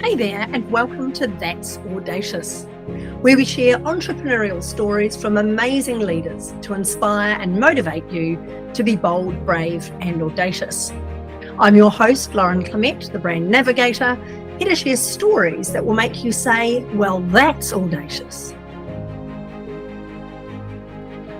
Hey there, and welcome to That's Audacious, where we share entrepreneurial stories from amazing leaders to inspire and motivate you to be bold, brave, and audacious. I'm your host, Lauren Clemett, the brand navigator, here to share stories that will make you say, well, that's audacious.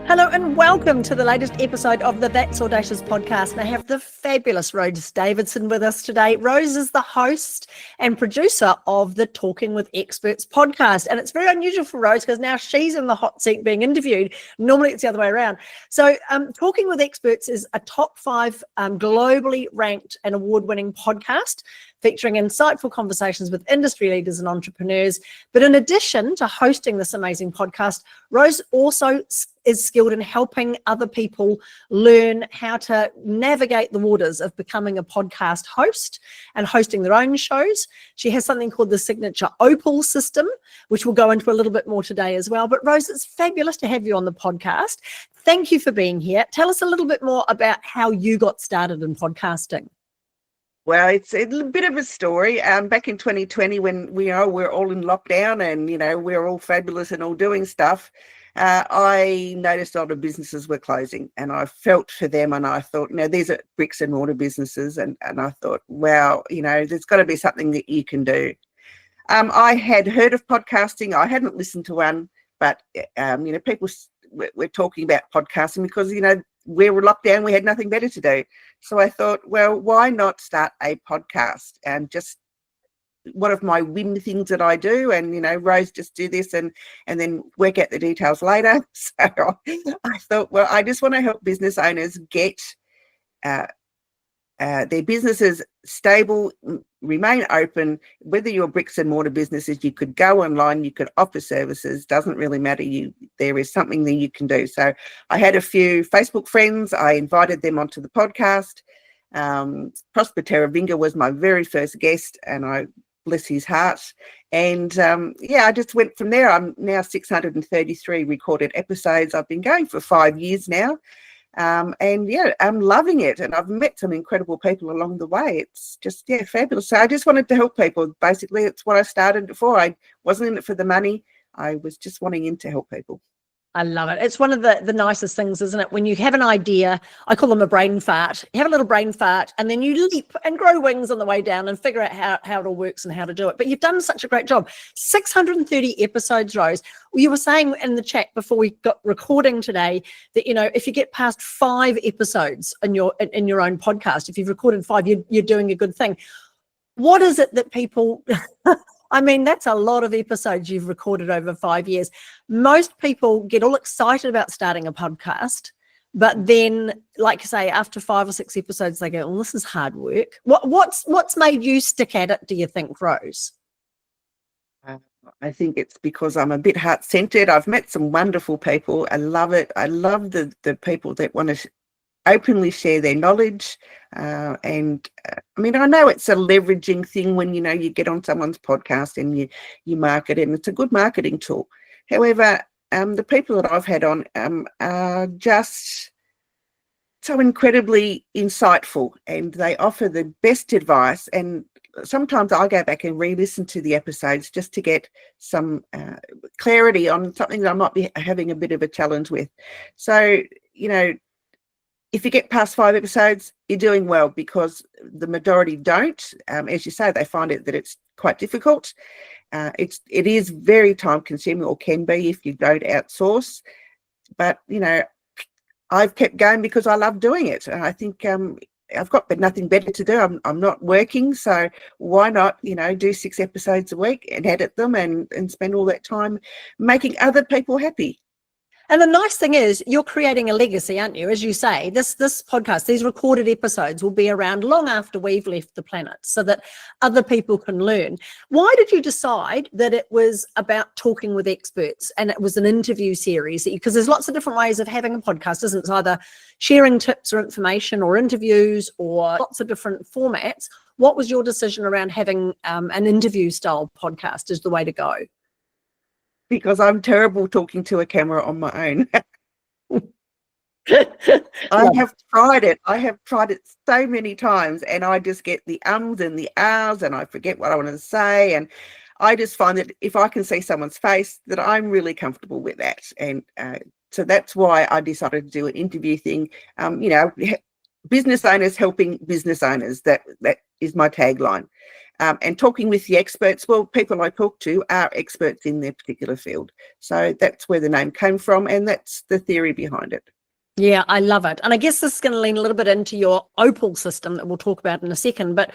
Hello and welcome to the latest episode of the That's Audacious podcast. And I have the fabulous Rose Davidson with us today. Rose is the host and producer of the Talking with Experts podcast. And it's very unusual for Rose because now she's in the hot seat being interviewed. Normally it's the other way around. So Talking with Experts is a top 5 globally ranked and award-winning podcast featuring insightful conversations with industry leaders and entrepreneurs. But in addition to hosting this amazing podcast, Rose also is skilled in helping other people learn how to navigate the waters of becoming a podcast host and hosting their own shows. She has something called the signature Opal system, which we'll go into a little bit more today as well. But Rose, it's fabulous to have you on the podcast. Thank you for being here. Tell us a little bit more about how you got started in podcasting. Well, it's a bit of a story. Back in 2020, when we're all in lockdown and we're all fabulous and all doing stuff, I noticed a lot of businesses were closing, and I felt for them. And I thought, these are bricks and mortar businesses, and I thought, wow, there's got to be something that you can do. I had heard of podcasting. I hadn't listened to one, but people were talking about podcasting because we were locked down, we had nothing better to do. So I thought, well, why not start a podcast? And just one of my Whim things that I do, and Rose, just do this and then work out the details later. So I thought, well, I just want to help business owners get their businesses stable, remain open. Whether you're bricks and mortar businesses, you could go online, you could offer services, doesn't really matter. There is something that you can do. So I had a few Facebook friends. I invited them onto the podcast. Prosper Teravinga was my very first guest, and I bless his heart. And I just went from there. I'm now 633 recorded episodes. I've been going for 5 years now. I'm loving it, and I've met some incredible people along the way. It's just fabulous. So I just wanted to help people. Basically, it's what I started for. I wasn't in it for the money. I was just wanting in to help people. I love it. It's one of the nicest things, isn't it? When you have an idea, I call them a brain fart. You have a little brain fart, and then you leap and grow wings on the way down and figure out how it all works and how to do it. But you've done such a great job. 630 episodes, Rose. You were saying in the chat before we got recording today that, if you get past 5 episodes in your own podcast, if you've recorded 5, you're doing a good thing. What is it that people... I mean, that's a lot of episodes you've recorded over 5 years. Most people get all excited about starting a podcast, but then, like I say, after 5 or 6 episodes, they go, "Oh, this is hard work." What's made you stick at it, do you think, Rose? I think it's because I'm a bit heart-centered. I've met some wonderful people. I love it. I love the people that want to openly share their knowledge. I know it's a leveraging thing when, you get on someone's podcast and you market it, and it's a good marketing tool. However, the people that I've had on are just so incredibly insightful, and they offer the best advice. And sometimes I go back and re-listen to the episodes just to get some clarity on something that I might be having a bit of a challenge with. So, if you get past 5 episodes, you're doing well, because the majority don't. As you say, they find that it's quite difficult. It is very time consuming, or can be if you don't outsource. But, I've kept going because I love doing it. And I think I've got nothing better to do. I'm not working. So why not, do 6 episodes a week and edit them and spend all that time making other people happy. And the nice thing is you're creating a legacy, aren't you? As you say, this podcast, these recorded episodes will be around long after we've left the planet so that other people can learn. Why did you decide that it was about talking with experts and it was an interview series? Because there's lots of different ways of having a podcast, isn't it? It's either sharing tips or information or interviews or lots of different formats. What was your decision around having an interview style podcast as the way to go? Because I'm terrible talking to a camera on my own. I have tried it. I have tried it so many times, and I just get the ums and the ahs, and I forget what I want to say. And I just find that if I can see someone's face, that I'm really comfortable with that. And so that's why I decided to do an interview thing. Business owners helping business owners. That is my tagline. And talking with the experts. Well, people I talk to are experts in their particular field. So that's where the name came from, and that's the theory behind it. Yeah, I love it. And I guess this is going to lean a little bit into your Opal system that we'll talk about in a second, but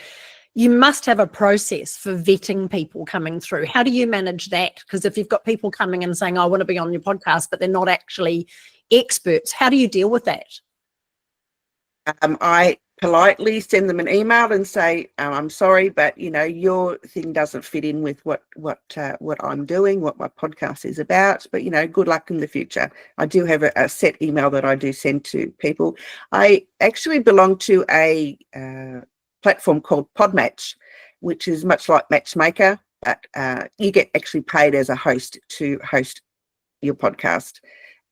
you must have a process for vetting people coming through. How do you manage that? Because if you've got people coming and saying, I want to be on your podcast, but they're not actually experts, how do you deal with that? I politely send them an email and say, I'm sorry, but your thing doesn't fit in with what I'm doing, what my podcast is about. But good luck in the future. I do have a set email that I do send to people. I actually belong to a platform called Podmatch, which is much like Matchmaker, but you get actually paid as a host to host your podcast.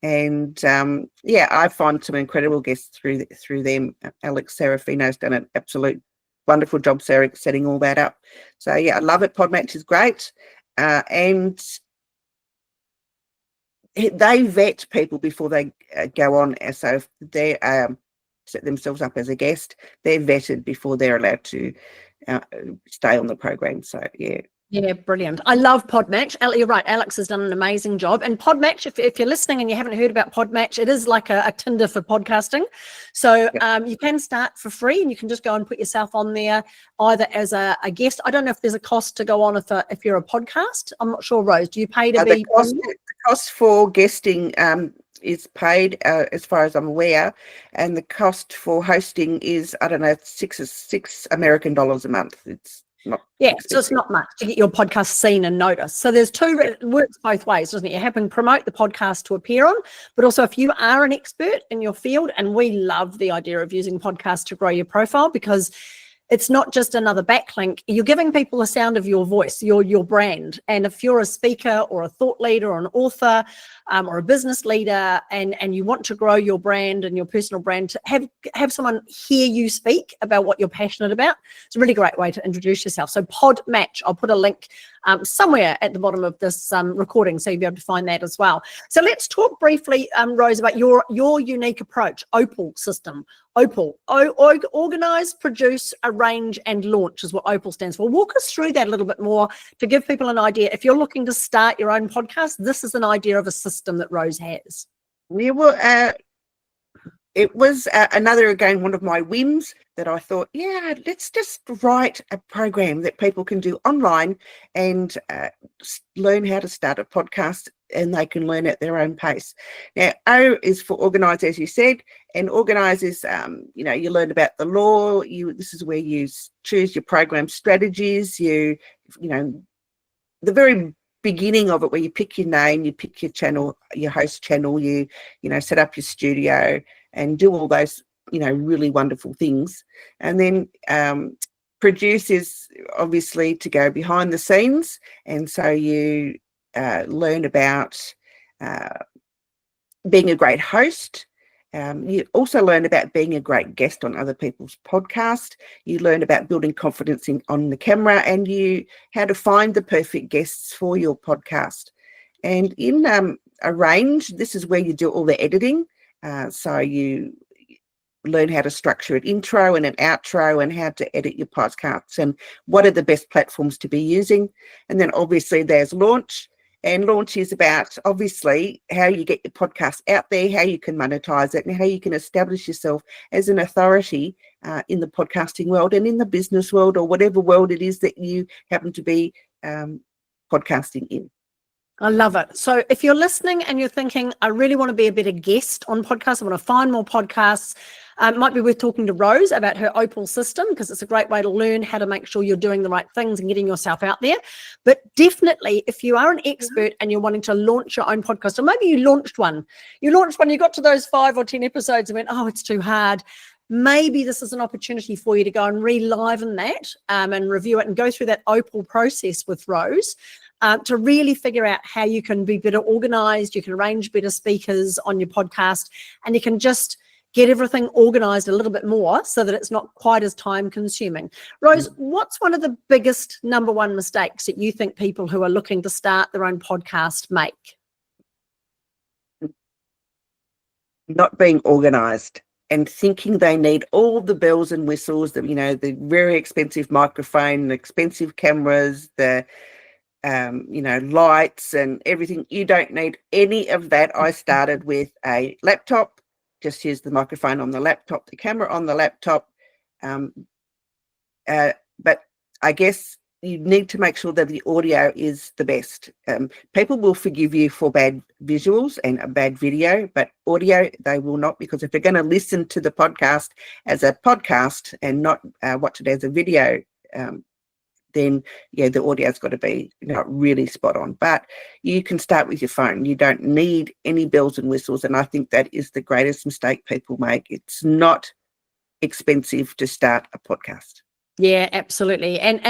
And I find some incredible guests through them. Alex Serafino's done an absolute wonderful job setting all that up. So I love it. Podmatch is great, and they vet people before they go on. So if they set themselves up as a guest, they're vetted before they're allowed to stay on the program. So Yeah, brilliant. I love Podmatch. You're right. Alex has done an amazing job. And Podmatch, if you're listening and you haven't heard about Podmatch, it is like a Tinder for podcasting. So you can start for free, and you can just go and put yourself on there either as a guest. I don't know if there's a cost to go on if you're a podcast. I'm not sure, Rose. Do you pay to be? The cost for guesting is paid, as far as I'm aware, and the cost for hosting is, I don't know, $6 American a month. It's not expensive. So it's not much to get your podcast seen and noticed. So there's it works both ways, doesn't it? You're helping promote the podcast to appear on, but also if you are an expert in your field, and we love the idea of using podcasts to grow your profile, because it's not just another backlink. You're giving people the sound of your voice, your brand. And if you're a speaker or a thought leader or an author or a business leader, and you want to grow your brand and your personal brand, to have someone hear you speak about what you're passionate about, it's a really great way to introduce yourself. So Podmatch, I'll put a link somewhere at the bottom of this recording, so you'll be able to find that as well. So let's talk briefly, Rose, about your unique approach, Opal system. Opal, organize, produce, arrange, and launch is what Opal stands for. Walk us through that a little bit more to give people an idea. If you're looking to start your own podcast, this is an idea of a system that Rose has. Yeah, well, it was one of my whims that I thought, let's just write a program that people can do online and learn how to start a podcast, and they can learn at their own pace. Now, O is for organise, as you said, and organise is, you learn about the law. This is where you choose your program strategies. The very beginning of it, where you pick your name, you pick your channel, your host channel, you set up your studio and do all those, really wonderful things. And then produce is obviously to go behind the scenes. And so you learn about being a great host. You also learn about being a great guest on other people's podcasts. You learn about building confidence on the camera, and how to find the perfect guests for your podcast. And in Arrange, this is where you do all the editing. So you learn how to structure an intro and an outro, and how to edit your podcasts, and what are the best platforms to be using. And then obviously there's Launch. And Launch is about, obviously, how you get your podcast out there, how you can monetize it, and how you can establish yourself as an authority in the podcasting world and in the business world, or whatever world it is that you happen to be podcasting in. I love it. So if you're listening and you're thinking, I really want to be a better guest on podcasts, I want to find more podcasts, it might be worth talking to Rose about her Opal system, because it's a great way to learn how to make sure you're doing the right things and getting yourself out there. But definitely, if you are an expert and you're wanting to launch your own podcast, or maybe you got to those 5 or 10 episodes and went, oh, it's too hard. Maybe this is an opportunity for you to go and reliven that and review it and go through that Opal process with Rose. to really figure out how you can be better organized, you can arrange better speakers on your podcast, and you can just get everything organized a little bit more so that it's not quite as time consuming. Rose, what's one of the biggest number one mistakes that you think people who are looking to start their own podcast make? Not being organized and thinking they need all the bells and whistles, that, you know, the very expensive microphone, the expensive cameras, the lights and everything. You don't need any of that. I started with a laptop, just use the microphone on the laptop, the camera on the laptop. But I guess you need to make sure that the audio is the best. People will forgive you for bad visuals and a bad video, but audio, they will not, because if they're going to listen to the podcast as a podcast and not watch it as a video, then the audio's got to be really spot on. But you can start with your phone. You don't need any bells and whistles, and I think that is the greatest mistake people make. It's not expensive to start a podcast. Yeah, absolutely. And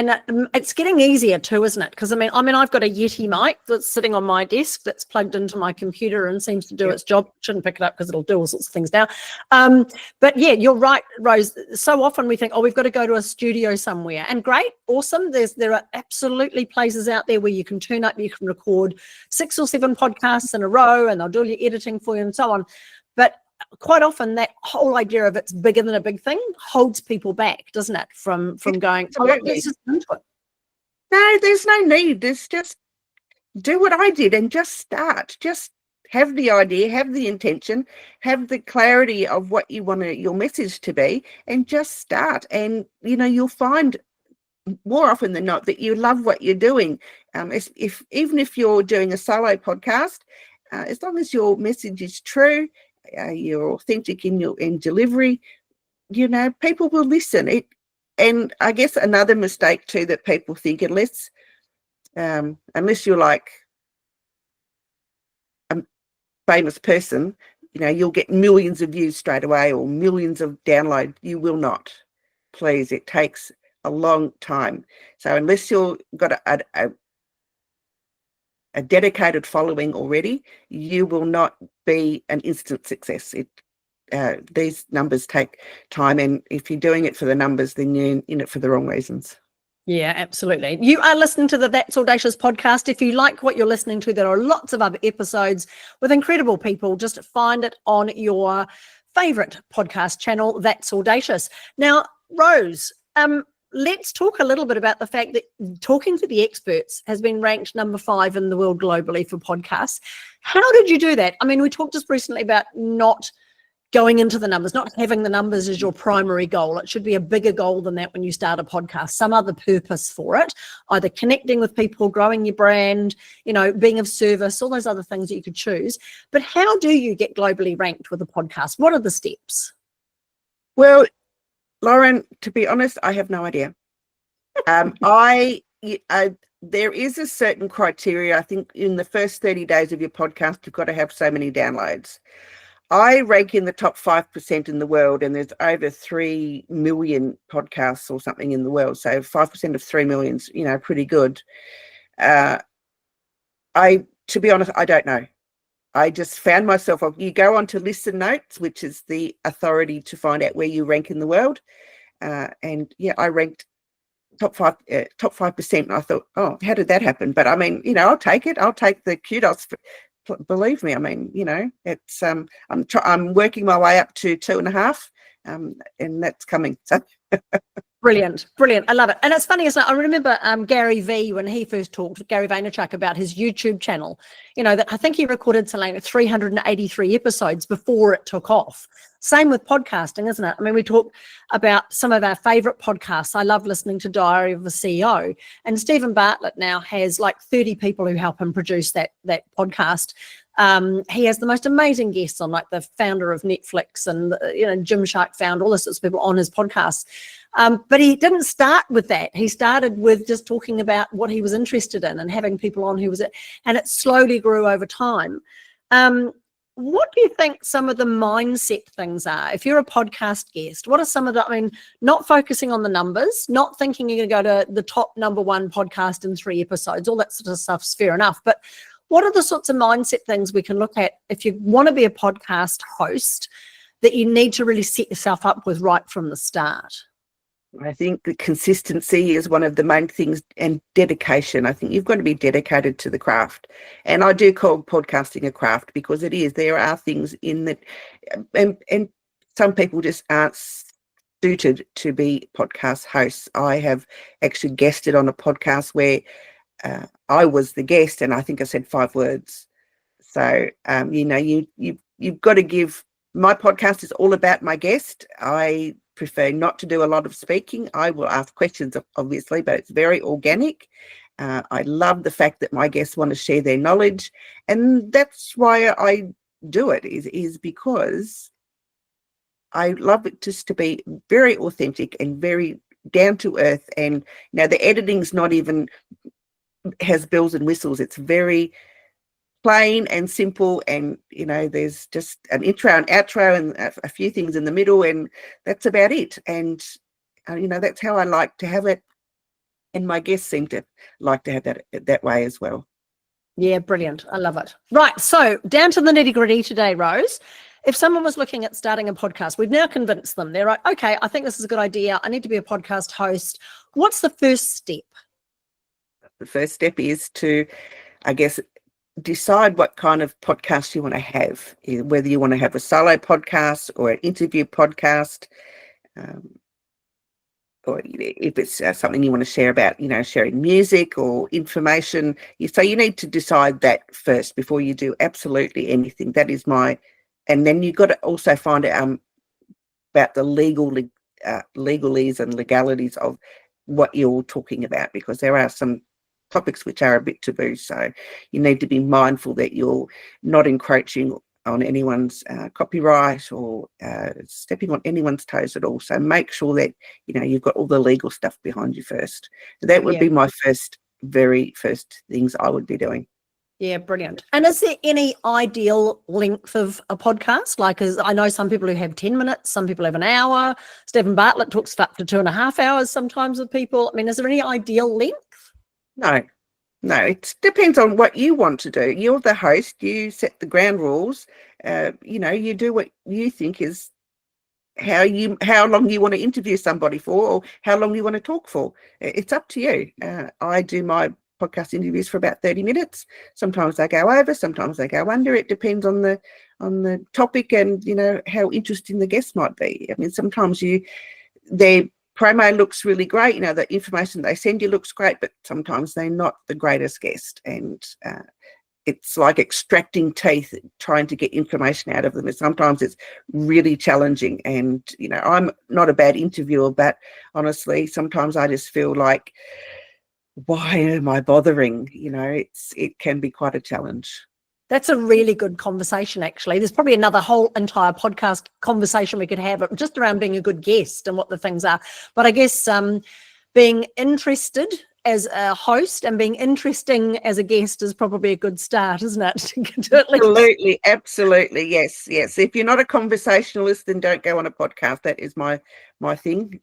it's getting easier too, isn't it? Because I mean, I've got a Yeti mic that's sitting on my desk that's plugged into my computer and seems to do its job. Shouldn't pick it up because it'll do all sorts of things now. But yeah, you're right, Rose. So often we think, we've got to go to a studio somewhere. And great, awesome. There are absolutely places out there where you can turn up, you can record 6 or 7 podcasts in a row, and they'll do all your editing for you and so on. But quite often that whole idea of it's bigger than a big thing holds people back, doesn't it? From going, let's just into it. No, there's no need. There's just do what I did and just start. Just have the idea, have the intention, have the clarity of what you want your message to be, and just start. And you'll find more often than not that you love what you're doing. Even if you're doing a solo podcast, as long as your message is true, you're authentic in your delivery, people will listen. And I guess another mistake too that people think, unless you're like a famous person, you'll get millions of views straight away or millions of downloads. You will not. Please, it takes a long time. So unless you've got a dedicated following already, you will not be an instant success. These numbers take time, and if you're doing it for the numbers, then you're in it for the wrong reasons. Yeah, absolutely. You are listening to the That's Audacious podcast. If you like what you're listening to, there are lots of other episodes with incredible people. Just find it on your favorite podcast channel, That's Audacious. Now, Rose, let's talk a little bit about the fact that Talking to the Experts has been ranked number 5 in the world globally for podcasts. How did you do that? I mean, we talked just recently about not going into the numbers, not having the numbers as your primary goal. It should be a bigger goal than that when you start a podcast, some other purpose for it, either connecting with people, growing your brand, being of service, all those other things that you could choose. But how do you get globally ranked with a podcast? What are the steps? Well, Lauren, to be honest, I have no idea. There is a certain criteria. I think in the first 30 days of your podcast, you've got to have so many downloads. I rank in the top 5% in the world, and there's over 3 million podcasts or something in the world. So 5% of 3 million is, pretty good. To be honest, I don't know. I just found myself, you go on to Listen Notes, which is the authority to find out where you rank in the world. I ranked top 5%. And I thought, how did that happen? But I mean, I'll take it. I'll take the kudos. Believe me, I mean, it's I'm working my way up to 2.5, and that's coming. So. Brilliant. I love it. And it's funny, isn't it? I remember Gary V, when he first talked, Gary Vaynerchuk, about his YouTube channel, that I think he recorded something like 383 episodes before it took off. Same with podcasting, isn't it? I mean, we talk about some of our favorite podcasts. I love listening to Diary of a CEO, and Stephen Bartlett now has like 30 people who help him produce that podcast. He has the most amazing guests on, like the founder of Netflix and Gymshark found all this sorts of people on his podcast. But he didn't start with that. He started with just talking about what he was interested in and having people on who was it, and it slowly grew over time. what do you think some of the mindset things are? If you're a podcast guest, what are some of the, I mean, not focusing on the numbers, not thinking you're going to go to the top #1 podcast in 3 episodes, all that sort of stuff's fair enough. But what are the sorts of mindset things we can look at if you want to be a podcast host that you need to really set yourself up with right from the start? I think the consistency is one of the main things, and dedication. I think you've got to be dedicated to the craft. And I do call podcasting a craft because it is. There are things in that, and some people just aren't suited to be podcast hosts. I have actually guested on a podcast where I was the guest, and I think I said 5 words. So, you've got to give. My podcast is all about my guest. I prefer not to do a lot of speaking. I will ask questions, obviously, but it's very organic. I love the fact that my guests want to share their knowledge, and that's why I do it, is because I love it just to be very authentic and very down to earth. And the editing's not even has bells and whistles. It's very plain and simple, and there's just an intro and outro and a few things in the middle, and that's about it. And that's how I like to have it, and my guests seem to like to have that way as well. Yeah, brilliant. I love it. Right, so down to the nitty-gritty today, Rose. If someone was looking at starting a podcast, we've now convinced them. They're like, okay, I think this is a good idea. I need to be a podcast host. What's the first step? The first step is to, I guess, decide what kind of podcast you want to have, whether you want to have a solo podcast or an interview podcast, or if it's something you want to share about, sharing music or information. So you need to decide that first before you do absolutely anything. That is and then you've got to also find out about the legalese and legalities of what you're talking about, because there are some topics which are a bit taboo. So you need to be mindful that you're not encroaching on anyone's copyright or stepping on anyone's toes at all. So make sure that you've got all the legal stuff behind you first. So that would be my very first things I would be doing. Yeah, brilliant. And is there any ideal length of a podcast? Like, I know some people who have 10 minutes, some people have an hour. Stephen Bartlett talks for up to 2.5 hours sometimes with people. I mean, is there any ideal length? No, it depends on what you want to do. You're the host. You set the ground rules. You do what you think is how long you want to interview somebody for, or how long you want to talk for. It's up to you. I do my podcast interviews for about 30 minutes. Sometimes they go over, sometimes they go under. It depends on the topic and how interesting the guest might be. I mean, sometimes their promo looks really great, the information they send you looks great, but sometimes they're not the greatest guest, and it's like extracting teeth trying to get information out of them. And sometimes it's really challenging, and I'm not a bad interviewer, but honestly sometimes I just feel like, why am I bothering? It can be quite a challenge. That's a really good conversation, actually. There's probably another whole entire podcast conversation we could have just around being a good guest and what the things are. But I guess being interested as a host and being interesting as a guest is probably a good start, isn't it? Absolutely. Yes. If you're not a conversationalist, then don't go on a podcast. That is my thing.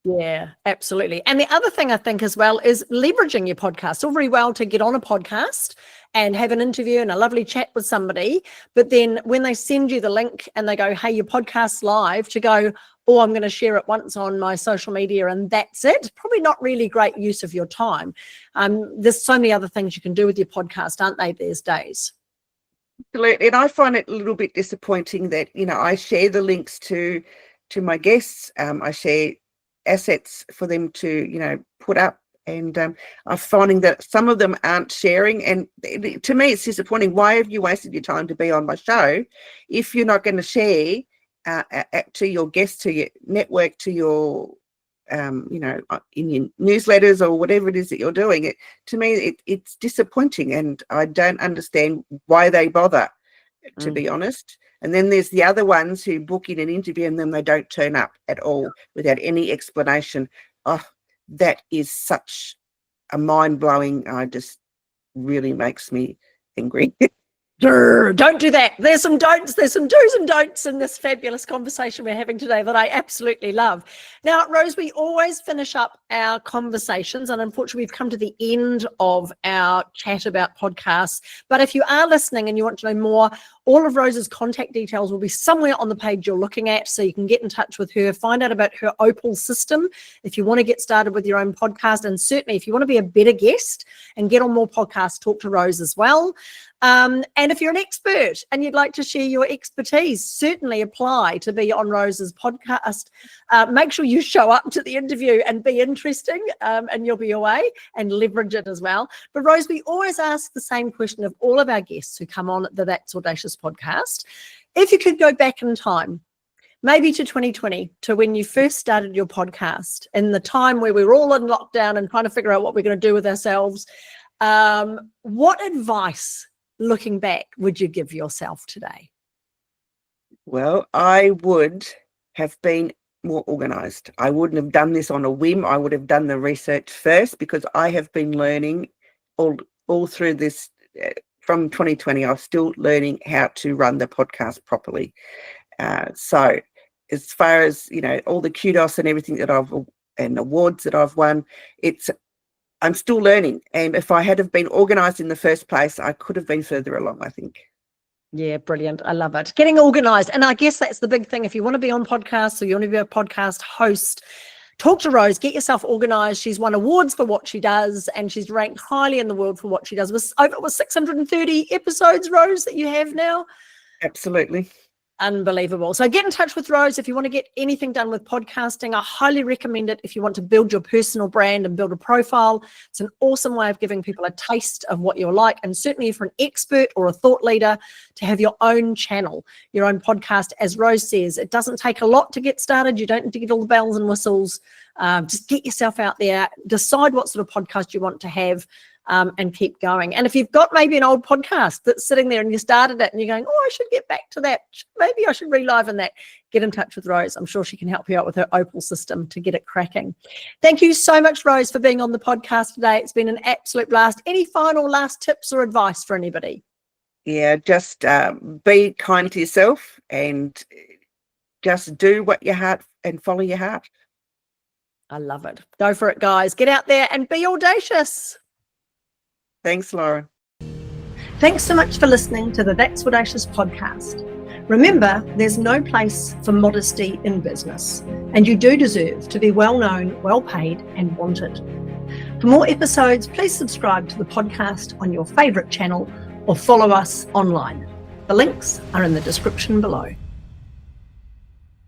Yeah, absolutely. And the other thing I think as well is leveraging your podcast. All very well to get on a podcast and have an interview and a lovely chat with somebody, but then when they send you the link and they go, hey, your podcast's live, to go, oh, I'm going to share it once on my social media and that's it. Probably not really great use of your time. There's so many other things you can do with your podcast, aren't they, these days? Absolutely. And I find it a little bit disappointing that, I share the links to my guests. I share assets for them to put up, and I'm finding that some of them aren't sharing, and to me it's disappointing. Why have you wasted your time to be on my show if you're not going to share to your guests, to your network, to your in your newsletters or whatever it is that you're doing? To me it's disappointing, and I don't understand why they bother, to be honest. And then there's the other ones who book in an interview and then they don't turn up at all without any explanation. Oh, that is such a mind-blowing, just really makes me angry. Don't do that. There's some don'ts, there's some do's and don'ts in this fabulous conversation we're having today that I absolutely love. Now, Rose, we always finish up our conversations, and unfortunately, we've come to the end of our chat about podcasts. But if you are listening and you want to know more, all of Rose's contact details will be somewhere on the page you're looking at, so you can get in touch with her, find out about her Opal system if you want to get started with your own podcast. And certainly, if you want to be a better guest and get on more podcasts, talk to Rose as well. And if you're an expert and you'd like to share your expertise, certainly apply to be on Rose's podcast. Make sure you show up to the interview and be interesting, and you'll be away, and leverage it as well. But Rose, we always ask the same question of all of our guests who come on the That's Audacious podcast. If you could go back in time, maybe to 2020, to when you first started your podcast, in the time where we were all in lockdown and trying to figure out what we're going to do with ourselves, what advice, looking back, would you give yourself today? Well, I would have been more organized. I wouldn't have done this on a whim. I would have done the research first, because I have been learning all through this. From 2020, I'm still learning how to run the podcast properly. So as far as, all the kudos and everything and awards that I've won, I'm still learning. And if I had have been organised in the first place, I could have been further along, I think. Yeah, brilliant. I love it. Getting organised. And I guess that's the big thing. If you want to be on podcasts or you want to be a podcast host, talk to Rose, get yourself organised. She's won awards for what she does, and she's ranked highly in the world for what she does. Was 630 episodes, Rose, that you have now? Absolutely. Unbelievable. So get in touch with Rose if you want to get anything done with podcasting. I highly recommend it if you want to build your personal brand and build a profile. It's an awesome way of giving people a taste of what you're like. And certainly if you're an expert or a thought leader, to have your own channel, your own podcast. As Rose says, it doesn't take a lot to get started. You don't need to get all the bells and whistles. Just get yourself out there, decide what sort of podcast you want to have, and keep going. And if you've got maybe an old podcast that's sitting there and you started it and you're going, I should get back to that, maybe I should reliven that, get in touch with Rose. I'm sure she can help you out with her Opal system to get it cracking. Thank you so much, Rose, for being on the podcast today. It's been an absolute blast. Any final last tips or advice for anybody? Yeah, just be kind to yourself and just do what your heart and follow your heart. I love it. Go for it, guys. Get out there and be audacious. Thanks, Lauren. Thanks so much for listening to the That's Audacious podcast. Remember, there's no place for modesty in business, and you do deserve to be well known, well paid, and wanted. For more episodes, please subscribe to the podcast on your favourite channel or follow us online. The links are in the description below.